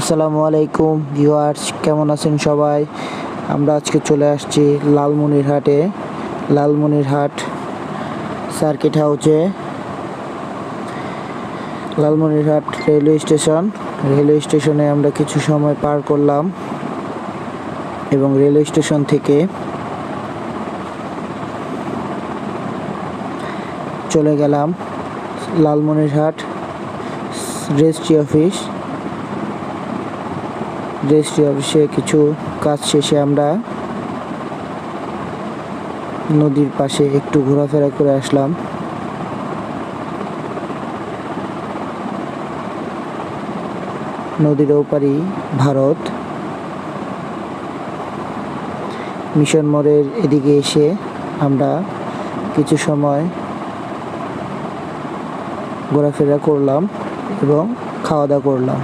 আসসালামু আলাইকুম ভিউয়ার্স, কেমন আছেন সবাই? আমরা আজকে চলে আসছি লালমনিরহাটে। লালমনিরহাট সার্কিট হাউসে। লালমনিরহাট রেলওয়ে স্টেশনে আমরা কিছু সময় পার করলাম এবং রেলওয়ে স্টেশন থেকে চলে গেলাম লালমনিরহাট রেজিস্ট্রি অফিসে কিছু কাজ শেষে আমরা নদীর পাশে একটু ঘোরাফেরা করে আসলাম। নদীর ওপারই ভারত। মিশন মোড়ের এদিকে এসে আমরা কিছু সময় ঘোরাফেরা করলাম এবং খাওয়া দাওয়া করলাম।